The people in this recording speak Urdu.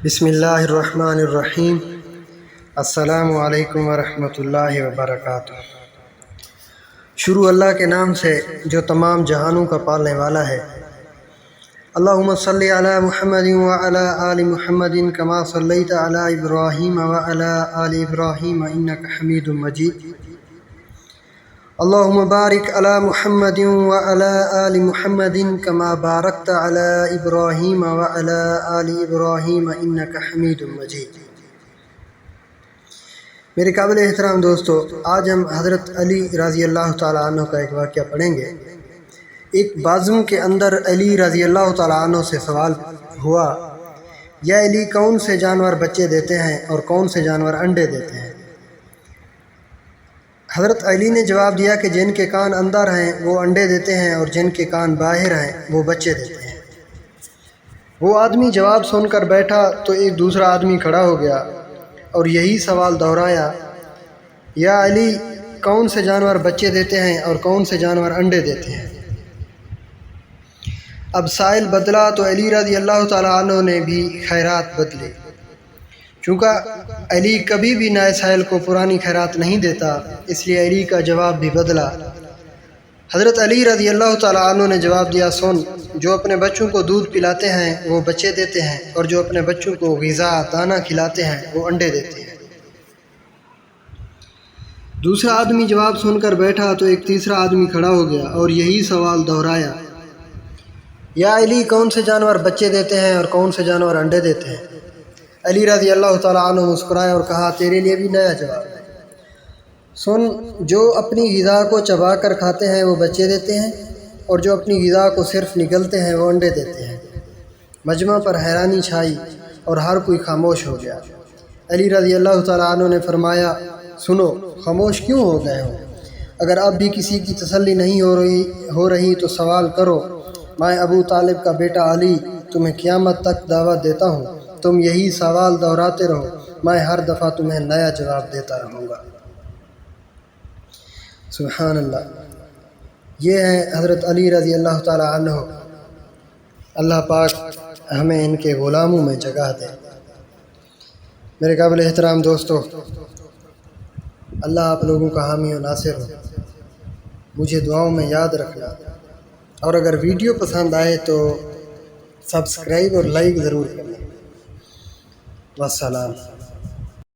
بسم اللہ الرحمن الرحیم۔ السلام علیکم ورحمۃ اللہ وبرکاتہ۔ شروع اللہ کے نام سے جو تمام جہانوں کا پالنے والا ہے۔ اللہم صلی علی محمد وعلی آل محمد کما صلیت علی ابراہیم وعلی آل ابراہیم انک حمید مجید۔ اللہم بارک علی محمد وعلی آل محمد کما بارکت علی ابراہیم وعلی آل ابراہیم انک حمید مجید۔ میرے قابل احترام دوستو، آج ہم حضرت علی رضی اللہ تعالیٰ عنہ کا ایک واقعہ پڑھیں گے۔ ایک بازم کے اندر علی رضی اللہ تعالیٰ عنہ سے سوال ہوا، یا علی کون سے جانور بچے دیتے ہیں اور کون سے جانور انڈے دیتے ہیں؟ حضرت علی نے جواب دیا کہ جن کے کان اندر ہیں وہ انڈے دیتے ہیں اور جن کے کان باہر ہیں وہ بچے دیتے ہیں۔ وہ آدمی جواب سن کر بیٹھا تو ایک دوسرا آدمی کھڑا ہو گیا اور یہی سوال دہرایا، یا علی کون سے جانور بچے دیتے ہیں اور کون سے جانور انڈے دیتے ہیں؟ اب سائل بدلا تو علی رضی اللہ تعالیٰ عنہ نے بھی خیرات بدلی۔ چونکہ علی کبھی بھی نئے سائل کو پرانی خیرات نہیں دیتا، اس لیے علی کا جواب بھی بدلا۔ حضرت علی رضی اللہ تعالیٰ عنہ نے جواب دیا، سن، جو اپنے بچوں کو دودھ پلاتے ہیں وہ بچے دیتے ہیں، اور جو اپنے بچوں کو غذا دانہ کھلاتے ہیں وہ انڈے دیتے ہیں۔ دوسرا آدمی جواب سن کر بیٹھا تو ایک تیسرا آدمی کھڑا ہو گیا اور یہی سوال دہرایا، یا علی کون سے جانور بچے دیتے ہیں اور کون سے جانور انڈے دیتے ہیں؟ علی رضی اللہ تعالیٰ عنہ مسکرائے اور کہا، تیرے لیے بھی نیا جواب ہے۔ سن، جو اپنی غذا کو چبا کر کھاتے ہیں وہ بچے دیتے ہیں، اور جو اپنی غذا کو صرف نگلتے ہیں وہ انڈے دیتے ہیں۔ مجمع پر حیرانی چھائی اور ہر کوئی خاموش ہو گیا۔ علی رضی اللہ تعالیٰ عنہ نے فرمایا، سنو، خاموش کیوں ہو گئے ہو؟ اگر اب بھی کسی کی تسلی نہیں ہو رہی تو سوال کرو۔ میں ابو طالب کا بیٹا علی تمہیں قیامت تک دعوت دیتا ہوں، تم یہی سوال دہراتے رہو، میں ہر دفعہ تمہیں نیا جواب دیتا رہوں گا۔ سبحان اللہ۔ یہ ہیں حضرت علی رضی اللہ تعالیٰ عنہ۔ اللہ پاک ہمیں ان کے غلاموں میں جگہ دے۔ میرے قابل احترام دوستو، اللہ آپ لوگوں کا حامی و ناصر ہو۔ مجھے دعاؤں میں یاد رکھنا، اور اگر ویڈیو پسند آئے تو سبسکرائب اور لائک ضرور کرنا۔ والسلام۔